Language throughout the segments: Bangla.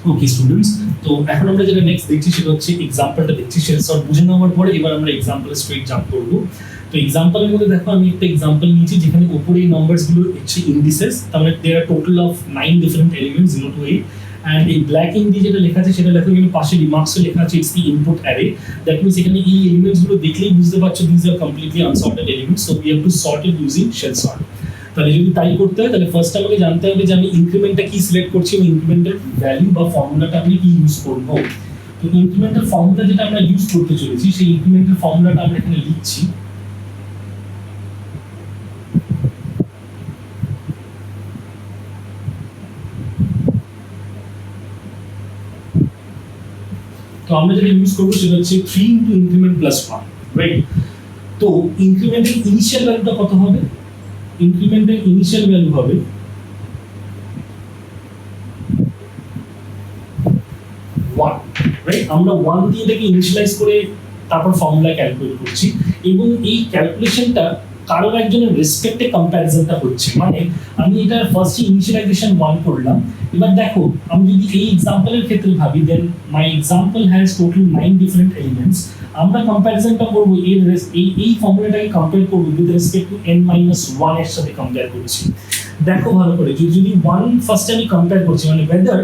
ওকে স্টুডেন্টস, তো এখন আমরা যেটা নেক্সট দেখছি সেটা হচ্ছে এক্সাম্পলটা দেখছি। শেল সর্ট বুঝে নেওয়ার পরে এবার আমরা এক্সাম্পল স্ট্রেট জাম্প করবো। তো এক্সাম্পলের মধ্যে দেখো আমি একটা এক্সাম্পল নিয়েছি যেখানে উপরে এই নাম্বারস গুলো হচ্ছে ইন্ডিসেস, তার মানে there are total of 9 different elements 0 to 8, and এই ব্ল্যাক ইন দিয়ে যেটা লেখা আছে সেটা লেখা এখানে পাশে রিমার্কসে লেখা আছে it's the input array. That means এখানে এই এলিমেন্টস গুলো দেখলেই বুঝতে পারছো this are completely unsorted elements, so we have to sort it using shell sort. তাহলে যদি তাই করতে হয় তাহলে ফার্স্ট আমাকে জানতে হবে যে আমি ইনক্রিমেন্টটা কি সিলেক্ট করছি এবং ইনক্রিমেন্টের ভ্যালু বা ফর্মুলাটা আমি কি ইউজ করব। তো ইনক্রিমেন্টের ফর্মুলা যেটা আমরা ইউজ করতে চলেছি সেই ইনক্রিমেন্টের ফর্মুলাটা আমরা এখানে লিখছি। তো আমরা যেটা ইউজ করবো সেটা হচ্ছে 3 ইনটু ইনক্রিমেন্ট প্লাস 1, রাইট? তো ইনক্রিমেন্টের ইনিশিয়াল ভ্যালুটা কত হবে? ইনক্রিমেন্টের ইনিশিয়াল ভ্যালু হবে 1, রাইট? আমরা 1 দিয়ে এটাকে ইনিশিয়ালাইজ করে তারপর ফর্মুলা ক্যালকুলেট করছি, এবং এই ক্যালকুলেশনটা কারোর একজনের রেসপেক্টে কম্প্যারিজনটা হচ্ছে। মানে আমি এটা ফার্স্ট ইনিশিয়ালাইজেশন 1 করলাম। এবার দেখো আমি যদি এই এক্সাম্পলের ক্ষেত্রে ভাবি, then my example has total 9 different elements. আমরা কম্প্যারিজনটা করব এই ফর্মুলাটাকে কম্পেয়ার করব উইথ রেসপেক্ট টু n-1 এর সাথে কম্পেয়ার করছি। দেখো ভালো করে, যদি 1 ফার্স্ট আমি কম্পেয়ার করছি, মানে whether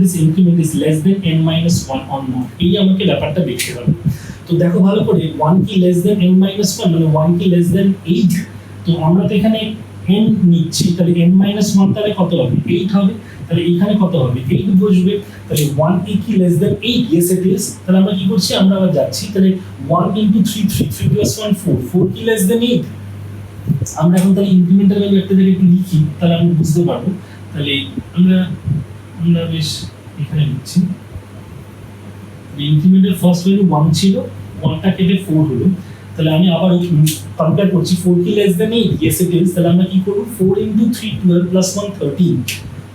this increment is less than n-1 or not, এই আমাকে ব্যাপারটা দেখতে হবে। তো দেখো ভালো করে, 1 কি less than n-1, মানে 1 কি less than 8। তো আমরা তো এখানে n নিচ্ছি, তাহলে n-1 তাহলে কত হবে? 8 হবে। তাহলে এখানে কত হবে? 8 বসবে। তাহলে 1 কি less than 8? yes it is। তাহলে আমরা কি করছি? আমরা আবার যাচ্ছি, তাহলে 1 into 3 plus 1 4 কি less than 8? আমরা এখন তাহলে ইনক্রিমেন্টাল ভ্যালু একটা জায়গায় একটু লিখি, তাহলে আমরা বুঝতে পারবো। তাহলে আমরা বেশ এখানে লিখছি ইনক্রিমেন্টের ফার্স্ট ভ্যালু 1 ছিল, 1টা কেটে 4 হলো। তাহলে আমি আবার কম্পেয়ার করছি, 4 কি less than 8? yes it is। তাহলে আমরা কি করব? 4 into 3 12 plus 1 13।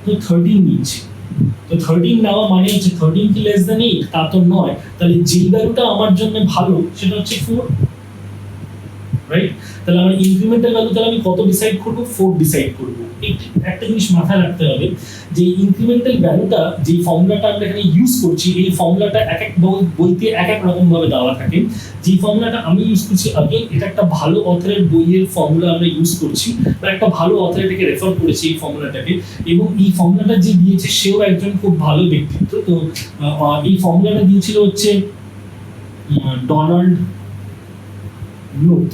তো 13 নিচ্ছি। তো 13 নেওয়া মানে হচ্ছে 13 কি less than 8? তা তো নয়। তাহলে যে ভ্যালুটা আমার জন্য ভালো সেটা হচ্ছে 4, রাইট? তাহলে আমার ইনক্রিমেন্টাল ভ্যালু তাহলে আমি কত ডিসাইড করব? 4 ডিসাইড করব। একটা জিনিস মাথায় রাখতে হবে যে ইনক্রিমেন্টাল ভ্যালুটা যে ফর্মুলাটা আমরা এখানে ইউজ করছি, এই ফর্মুলাটা এক এক বইতে এক এক রকম ভাবে দেওয়া থাকে। যে ফর্মুলাটা আমি ইউজ করছি, আগেন এটা একটা ভালো অথরের বইয়ের ফর্মুলা আমরা ইউজ করছি, বা একটা ভালো অথর এটাকে রেফার করেছি এই ফর্মুলাটাকে, এবং এই ফর্মুলাটা যে দিয়েছে সেও একজন খুব ভালো ব্যক্তিত্ব। তো এই ফর্মুলাটা দিয়েছিল হচ্ছে ডোনাল্ড নুথ,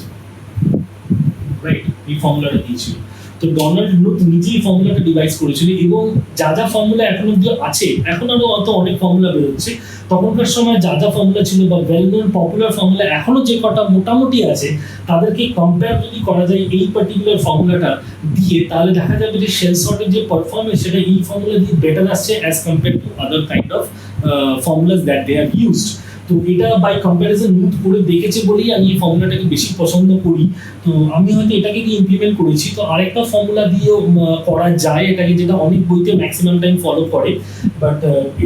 রাইট? এই ফর্মুলাটা দিয়েছিল। তো ডোনাল্ড নুথ নিজেই ফর্মুলাটা ডিভাইস করেছিল, এবং যা যা ফর্মুলা এখন অব্দি আছে, এখন আরো অনেক ফর্মুলা বেরোচ্ছে, তখনকার সময় যা যা ফর্মুলা ছিল বা ওয়েল নোন পপুলার ফর্মুলা এখনো যে কটা মোটামুটি আছে, তাদেরকে কম্পেয়ার যদি করা যায় এই পার্টিকুলার ফর্মুলাটা দিয়ে, তাহলে দেখা যাবে যে শেল সর্টের যে পারফরমেন্স সেটা এই ফর্মুলা দিয়ে বেটার আসছে as compare to other kind of formulas that they have used. তো এটা বাই কম্প্যারিজন নুথ করে দেখেছে বলেই আমি এই ফর্মুলাটাকে বেশি পছন্দ করি। তো আমি হয়তো এটাকে দিয়ে ইমপ্লিমেন্ট করেছি। তো আরেকটা ফর্মুলা দিয়েও করা যায় এটাকে, যেটা অনেক বইতে ম্যাক্সিমাম টাইম ফলো করে, বাট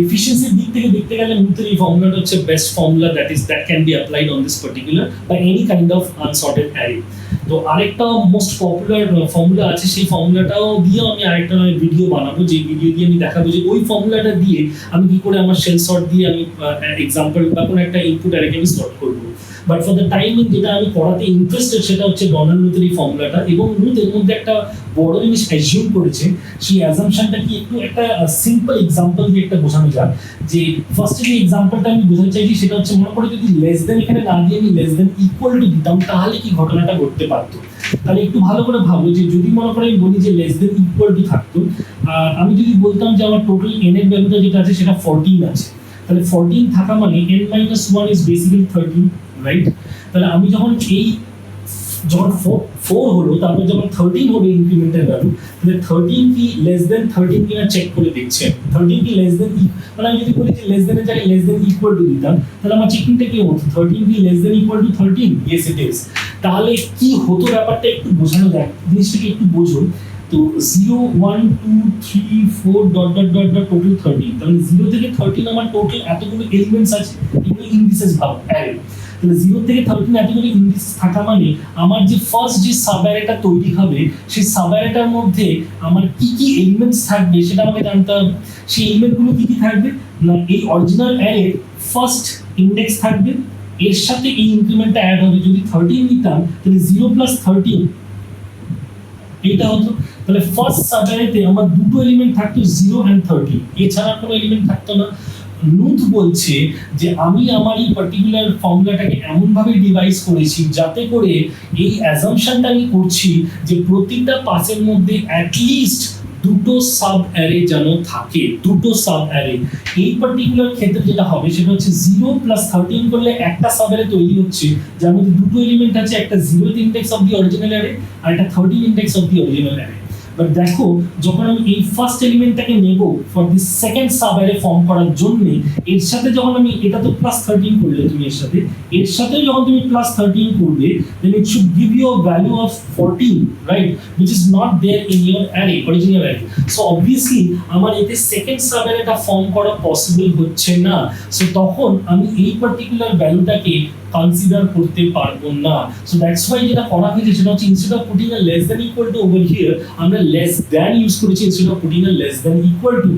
এফিসিয়েন্সির দিক থেকে দেখতে গেলে নুথের এই ফর্মুলাটা হচ্ছে best formula that can be applied on this particular বা any kind of unsorted array. তো আরেকটা মোস্ট পপুলার ফর্মুলা আছে, সেই ফর্মুলাটাও দিয়েও আমি আরেকটা ভিডিও বানাবো, যে ভিডিও দিয়ে আমি দেখাবো যে ওই ফর্মুলাটা দিয়ে আমি কি করে আমার শেল সর্ট দিয়ে আমি এক্সাম্পল বা কোনো একটা ইনপুট অ্যারেকে আমি সর্ট করবো। বাট ফর দ্য টাইমিং যেটা আমি পড়াতে ইন্টারেস্টেড সেটা হচ্ছে ডোনাল্ড নুথের এই ফর্মুলাটা, এবং নুথ এর মধ্যে একটা বড় জিনিস অ্যাজিউম করেছে। সেই অ্যাজাম্পশনটা কি একটু একটা সিম্পল এক্সাম্পল দিয়ে একটা বোঝানো যাক। যে ফার্স্টে যে এক্সাম্পলটা আমি বোঝাতে চাইছি সেটা হচ্ছে, মনে করে যদি লেস দেন এখানে না দিয়ে আমি লেস দেন ইকুয়াল টু দিতাম, তাহলে কি ঘটনাটা ঘটতে পারতো। তাহলে একটু ভালো করে ভাবো যে যদি মনে করে আমি বলি যে লেস দেন ইকুয়াল টু থাকতো, আর আমি যদি বলতাম যে আমার টোটাল এন এর ভ্যালুটা যেটা আছে সেটা 14 আছে, তাহলে 14 থাকা মানে n-1 ইজ বেসিক্যালি 13, রাইট? তাহলে আমি যখন 4 হলো, তারপর যখন 13 হলো ইনক্রিমেন্টাল ভ্যালু, তাহলে 13 কি লেস দেন 13 কিনা চেক করে দেখছি। 13 কি লেস দেন, মানে আমি যদি বলি যে লেস দেনের জায়গায় লেস দেন ইকুয়াল টু দিতাম, তাহলে আমার চেকিংটা কি হতো? 13 কি less than equal to 13? yes it is। তাহলে কি হতো ব্যাপারটা একটু বোঝানো যায়, জিনিসটাকে একটু বোঝো। তো 0 1 2 3 4 dot dot dot dot total 13। তাহলে 0 থেকে 13 আমার টোটাল এতগুলো এলিমেন্টস আছে, এগুলো ইন্ডিসেস ভাব অ্যারে। তাহলে 0 থেকে 13 এতগুলো ইন্ডিসেস থাকা মানে আমার যে ফার্স্ট যে সাব অ্যারেটা তৈরি হবে সেই সাব অ্যারেটার মধ্যে আমার কি কি এলিমেন্টস থাকবে সেটা আমাকে জানতে হবে। সেই এলিমেন্টগুলো কি কি থাকবে না, এই অরিজিনাল অ্যারের ফার্স্ট ইন্ডেক্স থাকবে, এর সাথে এই ইনক্রিমেন্টটা অ্যাড হবে। যদি 13 নিতাম তাহলে 0 + 13 এটা হতো। তাহলে ফার্স্ট সাব অ্যারেতে আমার দুটো এলিমেন্ট থাকতো 0 and 13, এছাড়া কোনো এলিমেন্ট থাকতো না। নুথ বলছে যে আমি আমার এই পার্টিকুলার ফর্মুলাটাকে এমন ভাবে ডিভাইস করেছি যাতে করে এই অ্যাজাম্পশনটা আমি করছি যে প্রতিটা পাসের মধ্যে অ্যাট লিস্ট দুটো সাব অ্যারে যেন থাকে, দুটো সাব অ্যারে। এই পার্টিকুলার ক্ষেত্রে যেটা হবে সেটা হচ্ছে 0 + 13 করলে একটা সাব অ্যারে তৈরি হচ্ছে যার মধ্যে দুটো এলিমেন্ট আছে, একটা 0th index of the original array আর একটা 13 index of the original array. But দেখো যখন আমি এই ফার্স্ট এলিমেন্টটাকে নেব for the second sub array form করার জন্য, এর সাথে যখন আমি এটা তো +13 করলে তুমি এর সাথে যখন তুমি +13 করবে then it should give you a value of 14, right, which is not there in your array, original array. So obviously আমার এতে সেকেন্ড সাব অ্যারেটা ফর্ম করা পসিবল হচ্ছে না। সো তখন আমি এই পার্টিকুলার ভ্যালুটাকে কনসিডার করতে পারবো না। সো দ্যাটস ওয়াই যেটা করা হয়েছে সেটা হচ্ছে instead of putting a less than equal to over here আমরা লেস দ্যান ইউজ করেছি instead of putting a less than equal to.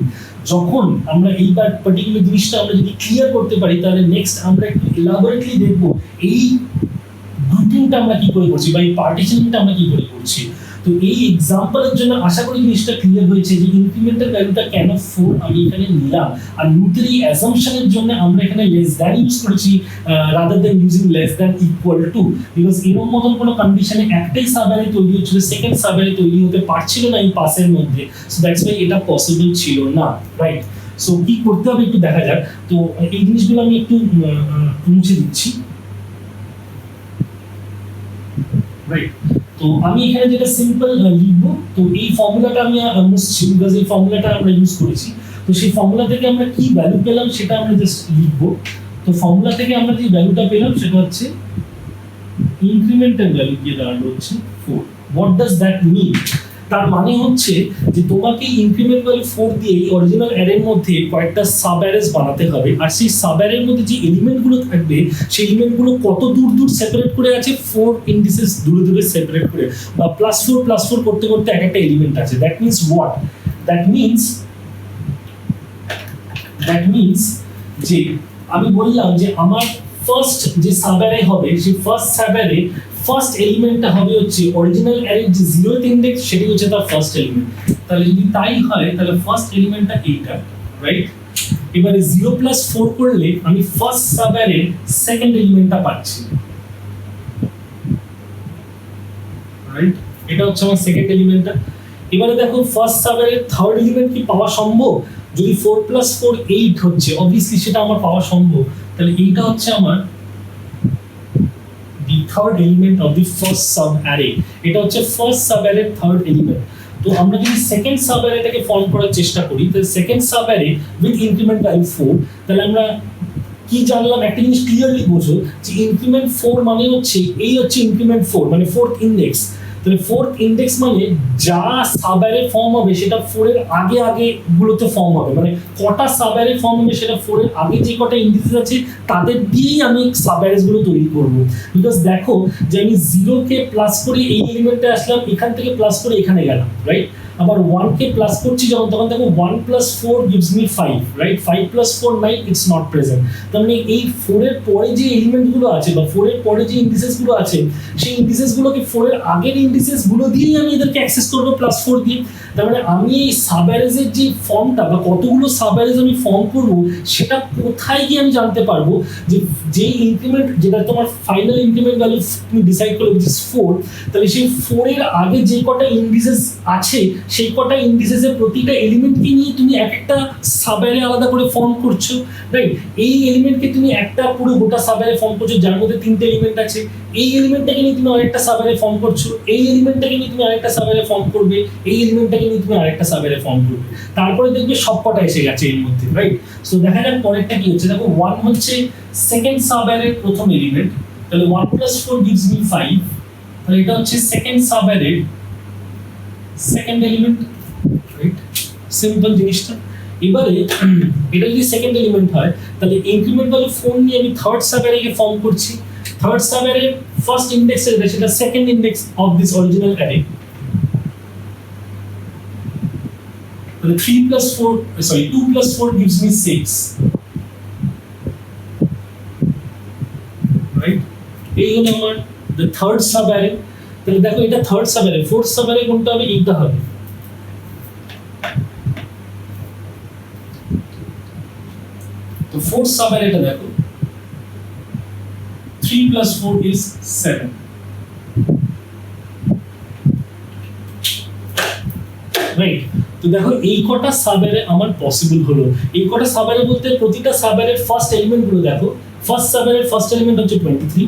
যখন আমরা এই পার্টিকুলার জিনিসটা আমরা যদি ক্লিয়ার করতে পারি তাহলে নেক্সট আমরা একটু এলাবোরেটলি দেখবো এই গ্রুপিংটা আমরা কি করে করছি বা এই পার্টিশনিংটা আমরা কি করে করছি। তো এই এক্সাম্পলের জন্য আশা করি জিনিসটা ক্লিয়ার হয়েছে যে ইনক্রিমেন্টাল ভ্যালুটা কেন 4 আমি এখানে নিলাম, আর নুথের এই অ্যাসাম্পশনের জন্য আমরা এখানে লেস দ্যান ইউজ করেছি rather than using less than equal to, because এরকম মতন কোনো কন্ডিশনে একটাই সাব অ্যারে তৈরি হচ্ছিল, সেকেন্ড সাব অ্যারে তৈরি হতে পারছিল না এই পাসের মধ্যে। সো দ্যাটস ওয়াই এটা পসিবল ছিল না, রাইট। সো কি করতে হবে একটু দেখা যাক। তো এই জিনিসগুলো আমি একটু মুছে দিচ্ছি, রাইট। তো আমি এখানে যেটা সিম্পল লিখবো, তো এই ফর্মুলাটা আমি মুছছি বিকজ এই ফর্মুলাটা আমরা ইউজ করেছি। তো সেই ফর্মুলা থেকে আমরা কি ভ্যালু পেলাম সেটা আমরা জাস্ট লিখবো। তো ফর্মুলা থেকে আমরা যে ভ্যালুটা পেলাম সেটা হচ্ছে ইনক্রিমেন্টাল ভ্যালু দিয়ে দাঁড়ালো হচ্ছে 4। What does that mean? তার মানে হচ্ছে যে তোমাকে ইনক্রিমেন্ট ভ্যালু 4 দিয়ে এই অরিজিনাল অ্যারের মধ্যে কয়েকটা সাব অ্যারেস বানাতে হবে, আর সেই সাব অ্যারের মধ্যে যে এলিমেন্টগুলো থাকবে সেই এলিমেন্টগুলো কত দূর দূর সেপারেট করে আছে, 4 ইন্ডিসেস দূরে দূরে সেপারেট করে, বা +4 করতে করতে একটা এলিমেন্ট আছে। That means what? That means যে আমি বললাম যে আমার ফার্স্ট যে সাব অ্যারে হবে সেই ফার্স্ট সাব অ্যারে ফার্স্ট এলিমেন্টটা হবে হচ্ছে অরিজিনাল অ্যারের যে 0th ইনডেক্স সেটি হচ্ছে তার ফার্স্ট এলিমেন্ট। তাহলে যদি তাই হয় তাহলে ফার্স্ট এলিমেন্টটা এইটা, রাইট। এবারে 0 + 4 করলে আমি ফার্স্ট সাব অ্যারের সেকেন্ড এলিমেন্টটা পাচ্ছি, রাইট। এটা হচ্ছে আমার সেকেন্ড এলিমেন্টটা। এবারে দেখো ফার্স্ট সাব অ্যারের থার্ড এলিমেন্ট কি পাওয়া সম্ভব? যদি 4 + 4 8 হচ্ছে, অবভিয়াসলি সেটা আমার পাওয়া সম্ভব। তাহলে এইটা হচ্ছে আমার the third element of the first sub array, এটা হচ্ছে ফার্স্ট সাব অ্যারের থার্ড এলিমেন্ট। তো আমরা যদি সেকেন্ড সাব অ্যারেটাকে ফর্ম করার চেষ্টা করি, তাহলে second sub array with increment value 4, তাহলে আমরা কি জানলাম? একটা জিনিস ক্লিয়ারলি বোঝো যে ইনক্রিমেন্ট 4 মানে হচ্ছে এই হচ্ছে ইনক্রিমেন্ট 4 মানে ফোর্থ ইনডেক্স। তাহলে ফোর্থ ইনডেক্স মানে যা সাব অ্যারে ফর্ম হবে সেটা 4 এর আগে আগে গুলোতে ফর্ম হবে, মানে কটা সাব অ্যারে ফর্ম হবে সেটা 4 এর আগে যে কটা ইন্ডিসেস আছে তাদের দিয়েই আমি সাব অ্যারেস গুলো তৈরি করব। বিকজ দেখো যে আমি 0 কে প্লাস করে এই এলিমেন্টে আসলাম, এখান থেকে প্লাস করে এখানে গেলাম, রাইট। আবার 1 কে প্লাস করছি যখন, তখন দেখো 1 + 4 gives me 5, right. 5 + 4 9, it's not present। তার মানে এই 4 এর পরে যে এলিমেন্ট গুলো আছে বা 4 এর পরে যে ইন্ডিসেস গুলো আছে সেই ইন্ডিসেস গুলোকে 4 এর আগের ইন্ডিসেস গুলো দিয়েই আমি এদেরকে অ্যাক্সেস করব +4 দিয়ে। তার মানে আমি এই সাব অ্যারেজের যে ফর্মটা বা কতগুলো সাব অ্যারেজ আমি ফর্ম করব সেটা কোথায় গিয়ে আমি জানতে পারবো যে যে ইনক্রিমেন্ট যেটা তোমার ফাইনাল ইনক্রিমেন্ট ভ্যালু তুমি ডিসাইড করবে which is 4, তাহলে সেই 4 এর আগে যে কটা ইন্ডিসেস আছে সেই কটা ইন্ডিসেসের প্রতিটা এলিমেন্টকে নিয়ে তুমি একটা সাব অ্যারে আলাদা করে ফর্ম করছো, রাইট। এই এলিমেন্টকে তুমি একটা পুরো গোটা সাব অ্যারে ফর্ম করছো যার মধ্যে 3টে এলিমেন্ট আছে, এই এলিমেন্টটাকে নিয়ে তুমি আরেকটা সাব অ্যারে ফর্ম করছো, এই এলিমেন্টটাকে নিয়ে তুমি আরেকটা সাব অ্যারে ফর্ম করবে, এই এলিমেন্টটাকে নিয়ে তুমি আরেকটা সাব অ্যারে ফর্ম করবে, তারপরে দেখবে সবকটা এসে গেছে এর মধ্যে, রাইট। সো দেখা যাক পরেরটা কি হচ্ছে। দেখো 1 হচ্ছে সেকেন্ড সাব অ্যারের প্রথম এলিমেন্ট, তাহলে 1 + 4 gives me 5, তাহলে এটা হচ্ছে সেকেন্ড সাব অ্যারের সেকেন্ড এলিমেন্ট, রাইট। সিম্পল জিনিসটা। এবারে এটা যদি সেকেন্ড এলিমেন্ট হয় তাহলে ইনক্রিমেন্ট ভ্যালু 4 নিয়ে আমি থার্ড সাব অ্যারেকে ফর্ম করছি, third sub array first index যেটা সেটা second index of this original array. তাহলে 3 plus 4 sorry 2 plus 4 gives me 6, right? এই হলো আমার the third sub array। তাহলে দেখো এটা third sub array, fourth sub array কোনটা হবে? এইটা হবে। তো ফোর্থ সাব অ্যারেটা দেখো 3 plus 4 is 7, রাইট? তো দেখো এই কটা সাব অ্যারে আমার পসিবল হলো। এই কটা সাব অ্যারে বলতে প্রতিটা সাব অ্যারের ফার্স্ট এলিমেন্ট গুলো দেখো। ফার্স্ট সাব অ্যারের ফার্স্ট এলিমেন্ট হচ্ছে 23,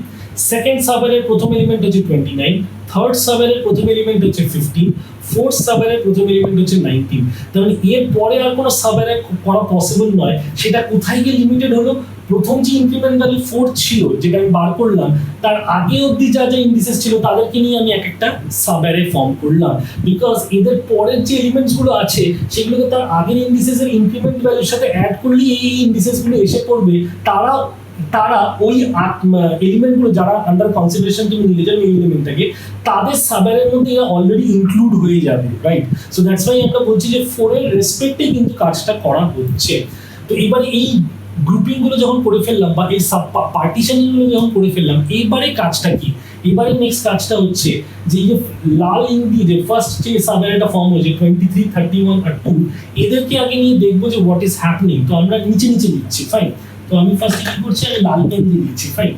সেকেন্ড সাব অ্যারের প্রথম এলিমেন্ট হচ্ছে 29, থার্ড সাব অ্যারের প্রথম এলিমেন্ট হচ্ছে 15, ফোর্থ সাব অ্যারের প্রথম এলিমেন্ট হচ্ছে 19। তার মানে এর পরে আর কোনো সাব অ্যারে করা পসিবল নয়। সেটা কোথায় গিয়ে লিমিটেড হলো? প্রথম যে ইনক্রিমেন্ট ভ্যালু 4 ছিল যেটা আমি বার করলাম, তার আগে অবধি যা যা ইন্ডিসেস ছিল তাদেরকে নিয়ে আমি এক একটা সাব অ্যারে ফর্ম করলাম। বিকজ এদের পরের যে এলিমেন্টস গুলো আছে সেগুলোকে তার আগের ইন্ডিসেস এর ইনক্রিমেন্ট ভ্যালুর সাথে অ্যাড করলেই এই ইন্ডিসেস গুলো এসে পড়বে। তারা ওই এলিমেন্ট গুলো যারা আন্ডার কনসিডারেশন তুমি নিলে যাবে এই এলিমেন্টটাকে, তাদের সাব অ্যারের মধ্যে এরা অলরেডি ইনক্লুড হয়ে যাবে, রাইট? সো দ্যাটস ওয়াই আমরা বলছি যে 4 এর রেসপেক্টে কিন্তু কাজটা করা হচ্ছে। তো এবারে এই গ্রুপিং গুলো যখন করে ফেললাম বা এই সাব পার্টিশনিং গুলো যখন করে ফেললাম, এবারে কাজটা কি? এবারে নেক্সট কাজটা হচ্ছে যে এই যে লাল ইঙ্ক দিয়ে যে ফার্স্ট যে সাব অ্যারেটা ফর্ম হয়েছে 23, 31 আর 2, এদেরকে আগে নিয়ে দেখবো যে হোয়াট ইজ হ্যাপনিং। তো আমরা নিচে নিচে লিখছি, ফাইন। তো আমি ফার্স্টে কি করছি, আমি লাল পেন দিয়ে দিচ্ছি, ফাইন।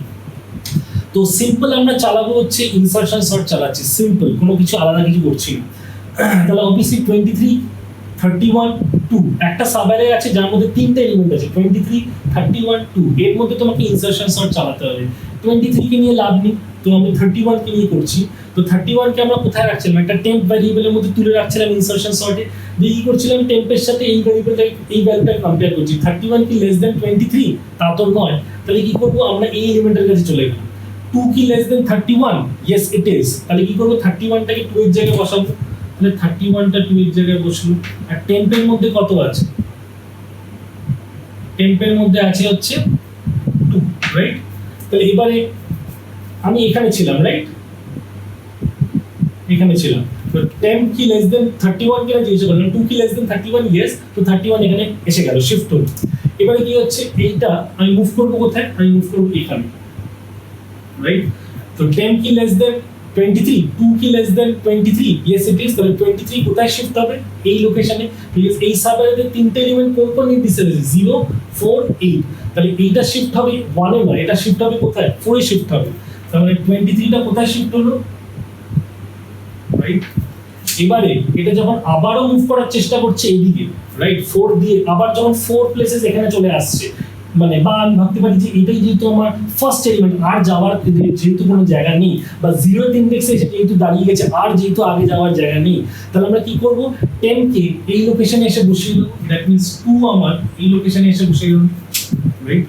তো সিম্পল আমরা চালাবো হচ্ছে ইনসারশন সর্ট চালাচ্ছি, সিম্পল, কোনো কিছু আলাদা কিছু করছি না। তাহলে অবভিয়াসলি 23, 31, 2 একটা সাব অ্যারে আছে যার মধ্যে তিনটে এলিমেন্ট আছে 23, 31, 2। এর মধ্যে তোমাকে ইনসারশন সর্ট চালাতে হবে। 23 কে নিয়ে লাভ নেই, তো আমি 31 কে নিয়ে করছি। তো 31 কে আমরা কোথায় রাখছিলাম? একটা টেম্প ভ্যারিয়েবলের মধ্যে তুলে রাখছিলাম ইনসারশন সর্টে। দিয়ে কি করছিলাম? টেম্পের সাথে এই ভ্যারিয়েবলটা এই ভ্যালুটা কম্পেয়ার করছি। 31 কি লেস দ্যান 23? তা তো নয়। তাহলে কি করব? আমরা এই এলিমেন্টের কাছে চলে গেলাম। 2 কি less than 31? Yes it is. তাহলে কি করব? 31টাকে 2 এর জায়গায় বসাবো। তাহলে 31টা 2 এর জায়গায় বসলো। আর টেম্পের মধ্যে কত আছে? টেম্পের মধ্যে আছে হচ্ছে 2, রাইট? তাহলে এবারে আমি এখানে ছিলাম, রাইট? এখানে ছিলাম। তো টেম্প কি লেস দেন 31 কিনা জিজ্ঞেস করলাম। 2 কি লেস দেন 31? ইয়েস। তো 31 এখানে এসে গেল, শিফট হলো। এবারে কি হচ্ছে? এইটা আমি মুভ করব কোথায়? আমি মুভ করব এখানে, রাইট? তো টেম্প কি লেস দেন 23, 2 কি less than 23? Yes it is. তাহলে 23 কোথায় শিফট হবে? এই লোকেশনে। বিকজ এই সাব অ্যারেতে তিনটে এলিমেন্ট কোন কোন ইন্ডিসেস আছে? 0, 4, 8। তাহলে এইটা শিফট হবে 1 এ নয়, এটা শিফট হবে কোথায়? 4 এ শিফট হবে। তাহলে 23টা কোথায় শিফট হলো? রাইট? এবারে এটা যখন আবারও মুভ করার চেষ্টা করছে এইদিকে, রাইট, 4 দিয়ে, আবার যখন 4 প্লেসেস এখানে চলে আসছে, মানে বা আমি ভাবতে পারি যে এটাই যেহেতু আমার ফার্স্ট এলিমেন্ট, আর যাওয়ার যেহেতু কোনো জায়গা নেই, বা 0th ইন্ডেক্সে এসে যেহেতু দাঁড়িয়ে গেছে, আর যেহেতু আগে যাওয়ার জায়গা নেই, তাহলে আমরা কি করব? 10 কে এই লোকেশনে এসে বসিয়ে দেবো। দ্যাট মিন্স 2 আমার এই লোকেশনে এসে বসিয়ে দেবো, রাইট?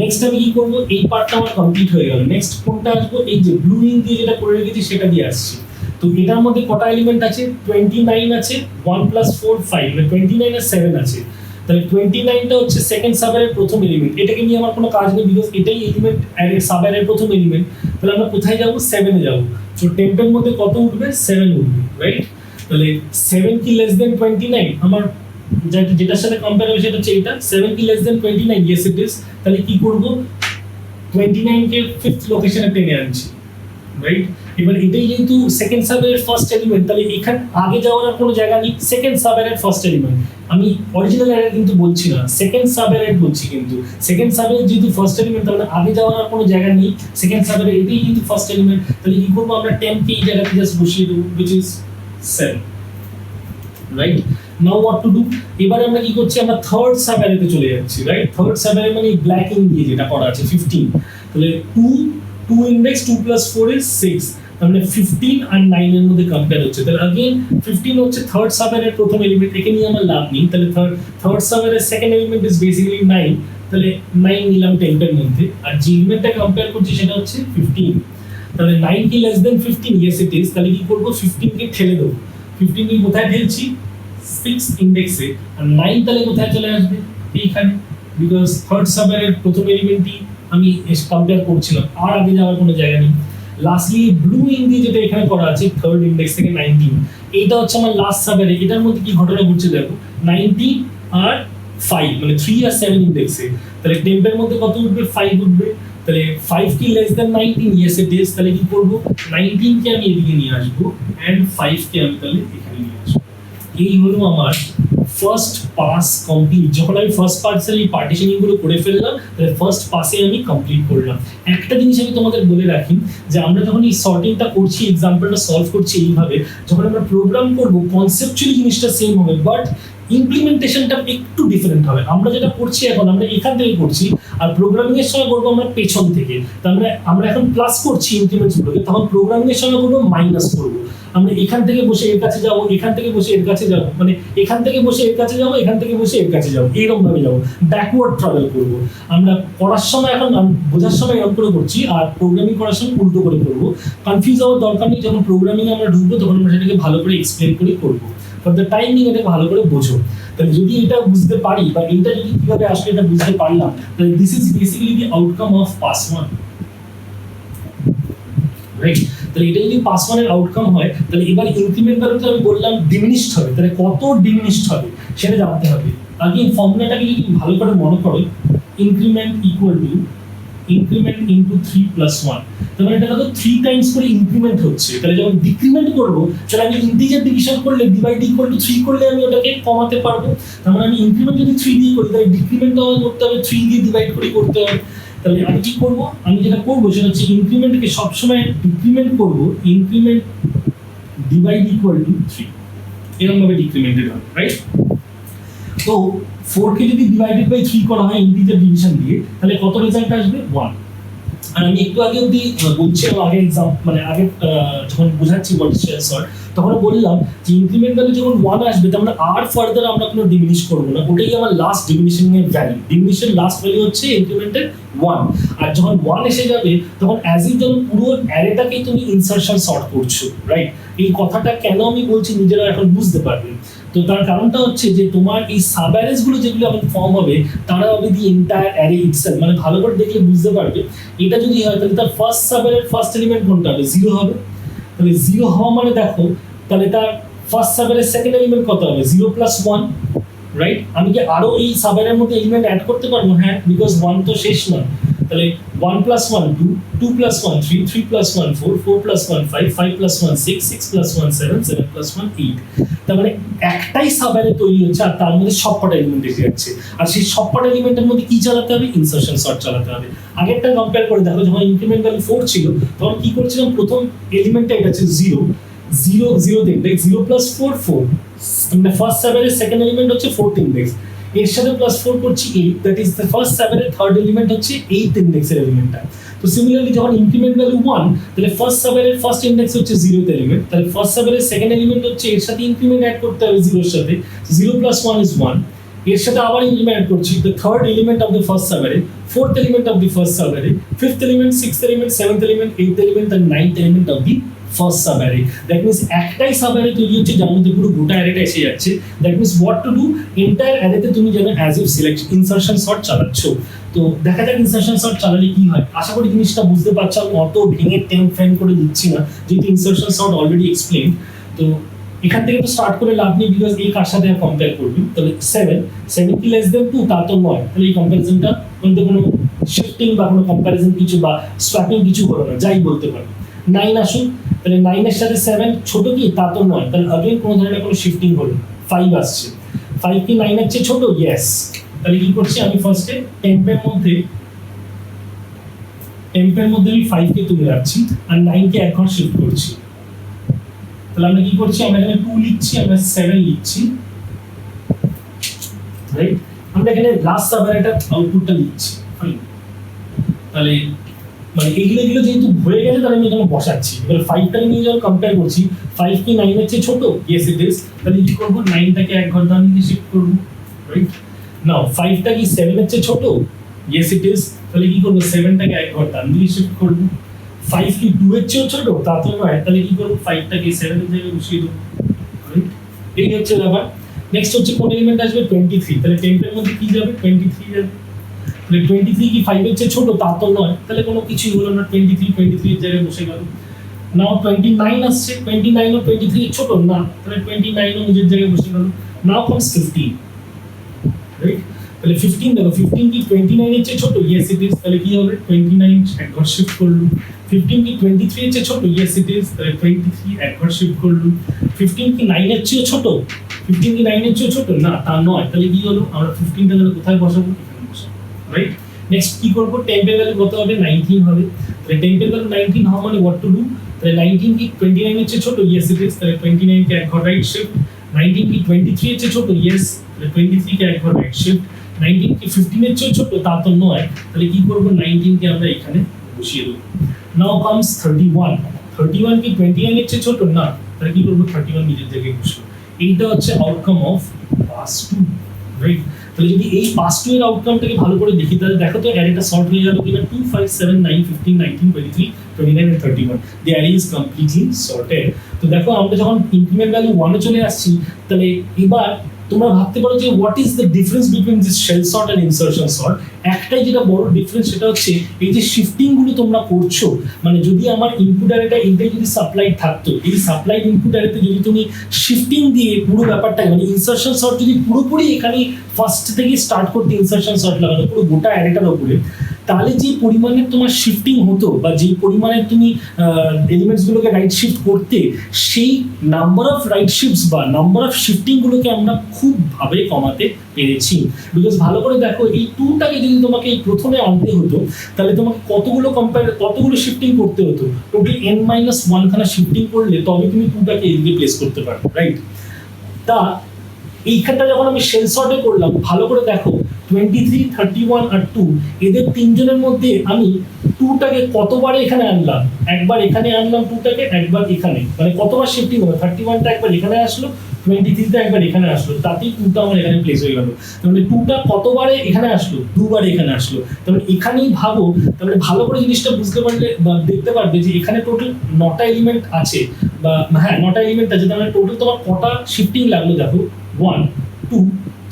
নেক্সট আমি কি করব? এই পার্টটা আমার কমপ্লিট হয়ে গেল। নেক্সট কোনটা আসবো? এই যে ব্লু ইঙ্ক দিয়ে যেটা করে রেখেছি সেটা দিয়ে আসছি। তো এটার মধ্যে কটা এলিমেন্ট আছে? 29 আছে, 1 + 4 5, মানে 29 আর 7 আছে। তাহলে 29টা হচ্ছে সেকেন্ড সাব অ্যারের প্রথম এলিমেন্ট। এটাকে নিয়ে আমার কোনো কাজ নেই, বিকজ এটাই এলিমেন্ট অ্যারে সাব অ্যারের প্রথম এলিমেন্ট। তাহলে আমরা কোথায় যাব? 7 এ যাব। সো টেম্পের মধ্যে কত উঠবে? 7 উঠবে, রাইট? তাহলে 7 কি লেস দেন 29? আমার যেটার সাথে কম্পেয়ার হবে সেটা হচ্ছে এটা। 7 কি less than 29? Yes it is. তাহলে কি করব? 29 কে 5th লোকেশনে টেনে আনছি, রাইট? এবার এটাই যেহেতু সেকেন্ড সাবের ফার্স্ট এলিমেন্ট, তাহলে এখানে আগে যাওয়ার আর কোনো জায়গা নেই। সেকেন্ড সাবের ফার্স্ট এলিমেন্ট, আমি অরিজিনাল অ্যারে কিন্তু বলছি না, সেকেন্ড সাবের বলছি। কিন্তু সেকেন্ড সাবের যেহেতু ফার্স্ট এলিমেন্ট, তাহলে আগে যাওয়ার আর কোনো জায়গা নেই। সেকেন্ড সাবের এটাই যেহেতু ফার্স্ট এলিমেন্ট, তাহলে কি করবো? আমরা 10 কে এই জায়গাতে জাস্ট বসিয়ে দেবো, which is 7, right? Now what to do? এবারে আমরা কি করছি? আমরা থার্ড সাব অ্যারেতে চলে যাচ্ছি, রাইট? থার্ড সাব অ্যারে মানে ব্ল্যাক ইঙ্ক দিয়ে যেটা করা আছে 15। তাহলে 2 ইন্ডেক্স 2 + 4 is 6। তাহলে 15 আর 9 এর মধ্যে কম্পেয়ার হচ্ছে। তাহলে अगेन 15 হচ্ছে থার্ড সাব অ্যারের প্রথম এলিমেন্ট, একে নিয়ে আমার লাভ নেই। তাহলে থার্ড সাব অ্যারের সেকেন্ড এলিমেন্ট ইজ বেসিক্যালি 9। তাহলে 9 নিলাম 10 এর মধ্যে, আর যে এলিমেন্টটা কম্পেয়ার করছি সেটা হচ্ছে 15। তাহলে 9 কি less than 15? Yes it is. তাহলে কি করব? 15 কে ঠেলে দেবো। 15 কে কোথায় ঠেলছি? 6 ইন্ডেক্সে। আর 9 তাহলে কোথায় চলে আসবে? এইখানে, বিকজ থার্ড সাব অ্যারের প্রথম এলিমেন্টই আমি কম্পেয়ার করছিলাম, আর আগে যাওয়ার কোনো জায়গা নেই। লাস্টলি ব্লু ইন দিয়ে যেটা এখানে করা আছে থার্ড ইন্ডেক্স থেকে 19, এইটা হচ্ছে আমার লাস্ট সাব অ্যারে। এটার মধ্যে কি ঘটনা ঘটছে দেখো, 19 আর 5 মানে 3 আর 7 ইন্ডেক্সে, তাহলে টেম্পের মধ্যে কত উঠবে, 5 উঠবে। তাহলে 5 কি less than 19, yes it is. তাহলে কি করব, 19 কে আমি এদিকে নিয়ে আসবো এন্ড 5 কে আমি তাহলে এখানে নিয়ে আসবো। এই হলো আমার ফার্স্ট পাস কমপ্লিট। যখন আমি ফার্স্ট পাসের এই পার্টিশনিং গুলো করে ফেললাম, তাহলে ফার্স্ট পাসে আমি কমপ্লিট করলাম। একটা জিনিস আমি তোমাদের বলে রাখি, যে আমরা যখন এই সর্টিংটা করছি, এক্সাম্পলটা সলভ করছি এইভাবে, যখন আমরা প্রোগ্রাম করব কনসেপচুয়ালি জিনিসটা সেম হবে, বাট ইমপ্লিমেন্টেশনটা একটু ডিফারেন্ট হবে। আমরা যেটা করছি এখন, আমরা এখান থেকে করছি, আর প্রোগ্রামিং এর সময় করবো আমরা পেছন থেকে। তাহলে আমরা এখন প্লাস করছি ইনক্রিমেন্টস গুলোকে, তখন প্রোগ্রামিং এর সময় করবো মাইনাস করবো। আমরা এখান থেকে বসে এর কাছে যাবো, এখান থেকে বসে এর কাছে যাবো, মানে এখান থেকে বসে এর কাছে যাবো, এখান থেকে বসে এর কাছে যাবো, এইরকম ভাবে যাবো, ব্যাকওয়ার্ড ট্রাভেল করবো। আমরা পড়ার সময় এখন বোঝার সময় এরকম করে করছি, আর প্রোগ্রামিং করার সময় উল্টো করে করবো। কনফিউজ হওয়ার দরকার নেই, যখন প্রোগ্রামিং আমরা ঢুকবো তখন আমরা সেটাকে ভালো করে এক্সপ্লেন করে করবো। ফর দ্য টাইমিং এটা ভালো করে বোঝো। তাহলে যদি এটা বুঝতে পারি, বা এটা যদি কিভাবে আসলে এটা বুঝতে পারলাম, তাহলে this is basically the outcome of pass 1, right? তাহলে এটা যদি পাস 1 এর আউটকাম হয়, তাহলে এবার ইনক্রিমেন্ট ভ্যালুটা আমি বললাম ডিমিনিশড হবে, তাহলে কত ডিমিনিশড হবে সেটা জানতে হবে। আগে ফর্মুলাটাকে যদি ভালো করে মনে করো, increment equal to increment into 3 plus 1, তার মানে এটা তো 3 টাইমস করে ইনক্রিমেন্ট হচ্ছে। তাহলে যখন ডিক্রিমেন্ট করব, তাহলে আমি ইন্টিজার ডিভিশন করলে ডিভাইড ইকুয়াল টু 3 করলে আমি ওটাকে কমাতে পারবো। তার মানে আমি ইনক্রিমেন্ট যদি 3 দিয়ে করি, তাহলে ডিক্রিমেন্টটাও করতে হবে 3 দিয়ে ডিভাইড করে করতে হবে। তাহলে আমি কি করব, আমি যেটা করব সেটা হচ্ছে ইনক্রিমেন্টকে সবসময় ডিক্রিমেন্ট করব, ইনক্রিমেন্ট ডিভাইড ইকুয়াল টু 3, এরকম ভাবে ডিক্রিমেন্টেড হবে, রাইট? তো 4 কে যদি ডিভাইডেড বাই 3 করা হয় ইন্টিজার ডিভিশন দিয়ে, তাহলে কত রেজাল্ট আসবে, 1। আর আমি একটু আগে অবধি বলছিলাম, আগে এক্সাম মানে আগে যখন বোঝাচ্ছি ওয়ার্ড সর্ট, তখন বললাম যে ইনক্রিমেন্ট ভ্যালু যখন 1 আসবে, তখন আর ফার্দার আমরা কোনো ডিমিনিশ করব না, ওটাই আমার লাস্ট ডিমিনিশিং এর ভ্যালু। ডিমিনিশন লাস্ট ভ্যালু হচ্ছে ইনক্রিমেন্টের 1। আর যখন 1 এসে যাবে, তখন অ্যাজ ইফ যখন পুরো অ্যারেটাকেই তুমি ইনসারশন সর্ট করছো, রাইট? এই কথাটা কেন আমি বলছি নিজেরা এখন বুঝতে পারবে। তো তার কারণটা হচ্ছে যে তোমার এই সাব অ্যারেস গুলো যেগুলো এখন ফর্ম হবে, তারা হবে দি এন্টায়ার অ্যারে ইটসেলফ। মানে ভালো করে দেখলে বুঝতে পারবে, এটা যদি হয় তাহলে তার ফার্স্ট সাব অ্যারের ফার্স্ট এলিমেন্ট কোনটা হবে, 0 হবে। তাহলে 0 হওয়া মানে দেখো, তাহলে তার ফার্স্ট সাব অ্যারের সেকেন্ড এলিমেন্ট কত হবে, 0 প্লাস 1, রাইট? আমি কি আরো এই সাব অ্যারের মধ্যে এলিমেন্ট অ্যাড করতে পারবো? হ্যাঁ, বিকজ 1 তো শেষ নয়। তাহলে 1 plus 1 2, 2 plus 1 3, 3 plus 1 4, 4 plus 1 5, 5 plus 1 6, 6 plus 1 7, 7 plus 1 8। তার মানে একটাই সাব অ্যারে তৈরি হচ্ছে, আর তার মধ্যে সবকটা এলিমেন্ট এসে যাচ্ছে, আর সেই সবকটা এলিমেন্টের মধ্যে কি চালাতে হবে, ইনসারশন সর্ট চালাতে হবে। আগেরটা কম্পেয়ার করে দেখো, যখন ইনক্রিমেন্ট ভ্যালু 4 ছিল, তখন কি করছিলাম, প্রথম এলিমেন্টটা এটা হচ্ছে 0, 0 0 তে ইন্ডেক্স, 0 plus 4 4, মানে ফার্স্ট সাব অ্যারের সেকেন্ড এলিমেন্ট হচ্ছে 4th ইন্ডেক্স, এর সাথে প্লাস 4 করছি 8, that is the first sub অ্যারের থার্ড এলিমেন্ট হচ্ছে 8th ইন্ডেক্সের এলিমেন্টটা। তো সিমিলারলি যখন ইনক্রিমেন্ট ভ্যালু 1, তাহলে ফার্স্ট সাব অ্যারের ফার্স্ট ইন্ডেক্স হচ্ছে 0th এলিমেন্ট, তাহলে ফার্স্ট সাব অ্যারের সেকেন্ড এলিমেন্ট হচ্ছে, এর সাথে ইনক্রিমেন্ট অ্যাড করতে হবে 0 এর সাথে, 0 plus 1 is 1, এর সাথে আবার ইনক্রিমেন্ট অ্যাড করছি the third element of the first sub array, fourth element of the first sub array, fifth element, sixth element, seventh element, eighth element, and ninth element of the first sub array. That means একটাই সাব অ্যারে তৈরি হচ্ছে, যার মধ্যে পুরো গোটা অ্যারেটা এসে যাচ্ছে। That means what to do, entire অ্যারেতে তুমি যেন as if select insertion sort চালাচ্ছ। তো দেখা যাক ইনসারশন সর্ট চালালে কি হয়। আশা করি জিনিসটা বুঝতে পারছো, আমি অত ভেঙে টেম ফ্রেম করে দিচ্ছি না, যেহেতু ইনসারশন সর্ট অলরেডি এক্সপ্লেন। তো এখান থেকে তো স্টার্ট করে লাভ নেই, বিকজ এই কার সাথে কম্পেয়ার করবি। তাহলে 7 কি লেস দেন 2, তা তো নয়, তাহলে এই কম্প্যারিজনটা মধ্যে কোনো শিফটিং বা কোনো কম্প্যারিজন কিছু বা সোয়াপিং কিছু হলো না, যাই বলতে পারি। 9 আসুন, তাহলে 9 এর সাথে 7 ছোট কি, তা তো নয়, তাহলে আগেন কোনো ধরনের কোনো শিফটিং হলো। 5 আসছে, 5 কি 9 এর চেয়ে ছোট, ইয়েস। তাহলে কি করছি আমি, ফার্স্টে টেম্পের মধ্যে আমি 5 কে তুলে রাখছি, আর 9 কে এক ঘর শিফট করছি। তাহলে আমরা কি করছি, আমরা এখানে 2 লিখছি, আমরা 7 লিখছি, রাইট? আমরা এখানে লাস্ট সাব অ্যারেটার আউটপুটটা লিখছি, ফাইন। তাহলে মানে এগুলো যেহেতু হয়ে গেছে, তাহলে আমি এখানে বসাচ্ছি। এবার 5টাকে নিয়ে যখন কম্পেয়ার করছি, 5 কি 9 এর চেয়ে ছোট, ইয়েস ইট ইজ। তাহলে কি করব, 9টাকে এক ঘর ডান দিকে শিফট করব, রাইট? নাও 5টা কি 7 এর চেয়ে ছোট, ইয়েস ইট ইজ। তাহলে কি করব, 7টাকে এক ঘর ডান দিকে শিফট করব। 5 কি 2 এর চেয়ে ছোট, তা তো নয়, তাহলে কি করব, 5টাকে 7 এর জায়গায় বসিয়ে দেব, রাইট? এই হচ্ছে ব্যাপার। নেক্সট হচ্ছে কোন এলিমেন্ট আসবে, 23। তাহলে 10 এর মধ্যে কি যাবে, 23 যাবে। তাহলে 23 কি 5 এর চেয়ে ছোট? তা তো নয়, তাহলে কোনো কিছুই হলো না, 23 এর জায়গায় বসে গেল। নাও 29 আসছে, 29 ও 23 এর ছোট না, তাহলে 29 ও নিজের জায়গায় বসে গেল। নাও comes 15, রাইট? তাহলে 15 দেখো, 15 কি 29 এর চেয়ে ছোট? ইয়েস ইট ইজ, তাহলে কি হবে? 29 এক ঘর শিফট করলো। 15 কি 23 এর চেয়ে ছোট? ইয়েস ইট ইজ, তাহলে 23 এক ঘর শিফট করলো। 15 কি 9 এর চেয়ে ছোট? 15 কি 9 এর চেয়ে ছোট? না, তা নয়, তাহলে কি হলো? আমরা 15 টা তাহলে কোথায় বসাবো? এখানে বসাবো, রাইট? নেক্সট কি করব? টেম্প এর ভ্যালু কত হবে? 19 হবে। তাহলে টেম্প এর ভ্যালু 19 হওয়া মানে হোয়াট টু ডু? তাহলে 19 কি 29 এর চেয়ে ছোট? ইয়েস ইট ইজ, তাহলে 29 কে এক ঘর রাইট শিফট। 19 কি 23 এর চেয়ে ছোট? ইয়েস, তাহলে 23 কে এক ঘর রাইট শিফট। 19 কি 15 এর চেয়ে ছোট? তা তো নয়, তাহলে কি করব? 19 কে আমরা এখানে বসিয়ে দেব। নাও কামস 31, 31 কি 29 এর চেয়ে ছোট? না, তাহলে কি করব? 31 নিজের জায়গায় বসলো। এইটা হচ্ছে আউটকাম অফ পাস 2, রাইট? তাহলে যদি এই পাস 2 এর আউটকামটাকে ভালো করে দেখি, তাহলে দেখো তো অ্যারেটা সর্ট হয়ে গেল কিনা। 2 5 7 9 15 19 23 29 and 31, the array is completely sorted. তো দেখো আমরা যখন ইনক্রিমেন্ট ভ্যালু 1 এ চলে আসছি, তাহলে এবার তোমরা ভাবতে পারো যে what is the difference between this shell sort and insertion sort. একটাই যেটা বড় ডিফারেন্স, সেটা হচ্ছে এই যে শিফটিং গুলো তোমরা করছো, মানে যদি আমার ইনপুট অ্যারেটা এইটাই যদি সাপ্লাইড থাকতো, এই সাপ্লাইড ইনপুট অ্যারেতে যদি তুমি শিফটিং দিয়ে পুরো ব্যাপারটা, মানে ইনসারশন সর্ট যদি পুরোপুরি এখানে ফার্স্ট থেকে স্টার্ট করতে ইনসারশন সর্ট লাগানো পুরো গোটা অ্যারেটার উপরে, তাহলে যে পরিমাণে তোমার শিফটিং হতো বা যে পরিমাণে তুমি এলিমেন্টস গুলোকে রাইট শিফট করতে, সেই নাম্বার অফ রাইট শিফটস বা নাম্বার অফ শিফটিং গুলোকে আমরা খুব ভাবে কমাতে পেরেছি। বিকজ ভালো করে দেখো, এই 2টাকে যদি তোমাকে এই প্রথমে আনতে হতো, তাহলে তোমাকে কতগুলো শিফটিং করতে হতো? টোটাল n-1 খানা শিফটিং করলে তবে তুমি 2টাকে এদিকে প্লেস করতে পারবে, রাইট? তা এইখানটা যখন আমি শেল সর্টে করলাম, ভালো করে দেখো 23 31 আর 2, এদের তিনজনের মধ্যে আমি 2টাকে কতবার এখানে আনলাম? একবার এখানে আনলাম 2টাকে, একবার এখানে, মানে কতবার শিফটিং হলো? 31টা একবার এখানে আসলো, 23টা একবার এখানে আসলো, তাতেই 2টা আমার এখানে প্লেস হয়ে গেল। তাহলে 2টা কতবারে এখানে আসলো? 2বার এখানে আসলো। তাহলে এখানেই ভাবো, তাহলে ভালো করে জিনিসটা বুঝতে পারলে বা দেখতে পারবে যে এখানে টোটাল 9টা এলিমেন্ট আছে, বা হ্যাঁ 9টা এলিমেন্ট আছে। তাহলে টোটাল তোমার কটা শিফটিং লাগলো? দেখো 1 2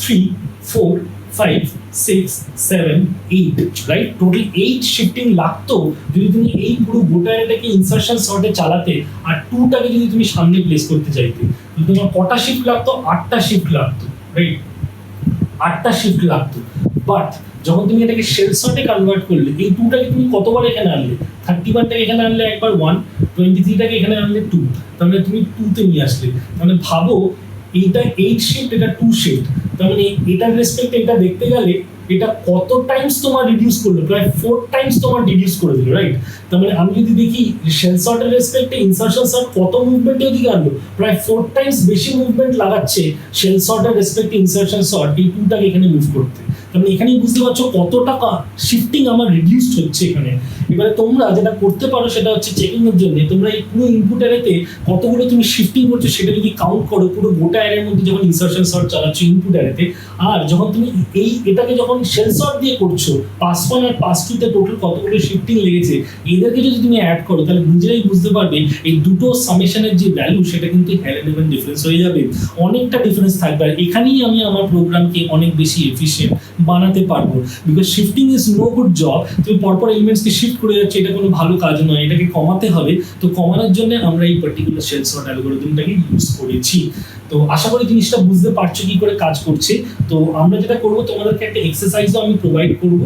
3 4 5 6 7 8, রাইট? টোটাল 8 শিফটিং লাগতো যদি তুমি এই পুরো গোটা অ্যারেটাকে ইনসারশন সর্টে চালাতে, আর 2টাকে যদি তুমি সামনে প্লেস করতে চাইতে। তোমার কটা শিফট লাগতো? 8টা শিফট লাগতো, রাইট? 8টা শিফট লাগতো। বাট যখন তুমি এটাকে শেল সর্টে কনভার্ট করলে, এই 2টাকে তুমি কতবার এখানে আনলে? 31টাকে এখানে আনলে একবার 1, 23টাকে এখানে আনলে 2, তাহলে তুমি 2তে নিয়ে আসলে। মানে ভাবো, এইটা 8 শিফট, এটা 2 শিফট, তার মানে এটার রেসপেক্টে এটা দেখতে গেলে এটা কত টাইমস তোমার রিডিউস করলো? প্রায় 4 টাইমস তোমার রিডিউস করে দিল, রাইট? তার মানে আমি যদি দেখি শেল সর্টের রেসপেক্টে ইনসারশন সর্ট কত মুভমেন্ট ওদিকে আনলো, প্রায় 4 টাইমস বেশি মুভমেন্ট লাগাচ্ছে শেল সর্টের রেসপেক্টে ইনসারশন সর্ট এই 2টাকে এখানে মুভ করতে। তার মানে এখানেই বুঝতে পারছো কত টাকা শিফটিং আমার রিডিউসড হচ্ছে এখানে। এবারে তোমরা যেটা করতে পারো সেটা হচ্ছে চেকিং এর জন্য তোমরা এই পুরো ইনপুট অ্যারেতে কতগুলো তুমি শিফটিং করছো সেটা যদি কাউন্ট করো পুরো গোটা অ্যারের মধ্যে, যখন ইনসারশন সর্ট চালাচ্ছো ইনপুট অ্যারেতে, আর যখন তুমি এটাকে যখন শেল সর্ট দিয়ে করছো পাস 1 আর পাস 2 তে টোটাল কতগুলো শিফটিং লেগেছে, এদেরকে যদি তুমি অ্যাড করো তাহলে নিজেরাই বুঝতে পারবে এই দুটো সামেশনের যে ভ্যালু সেটা কিন্তু হেলেন ডিফারেন্স হয়ে যাবে, অনেকটা ডিফারেন্স থাকবে। আর এখানেই আমি আমার প্রোগ্রামকে অনেক বেশি এফিশিয়েন্ট বানাতে পারবো। Because shifting is no good job. তুমি পরপর এলিমেন্টসকে শিফট করে যাচ্ছে, এটা কোনো ভালো কাজ নয়, এটাকে কমাতে হবে। তো কমানোর জন্য আমরা এই পার্টিকুলার শেল সর্ট অ্যালগরিদমটাকে ইউজ করেছি। তো আশা করি জিনিসটা বুঝতে পারছো কি করে কাজ করছে। তো আমরা যেটা করবো, তোমাদেরকে একটা এক্সারসাইজও আমি প্রোভাইড করবো,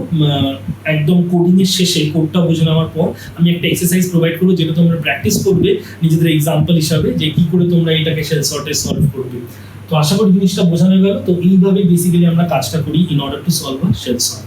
একদম কোডিং এর শেষে কোডটা বুঝে নেওয়ার পর আমি একটা এক্সারসাইজ প্রোভাইড করবো, যেটা তোমরা প্র্যাকটিস করবে নিজেদের এক্সাম্পল হিসাবে, যে কি করে তোমরা এটাকে শেল সর্টে সলভ করবে। তো আশা করি জিনিসটা বোঝানো গেল। তো এইভাবে বেসিক্যালি আমরা কাজটা করি in order to solve a shell sort.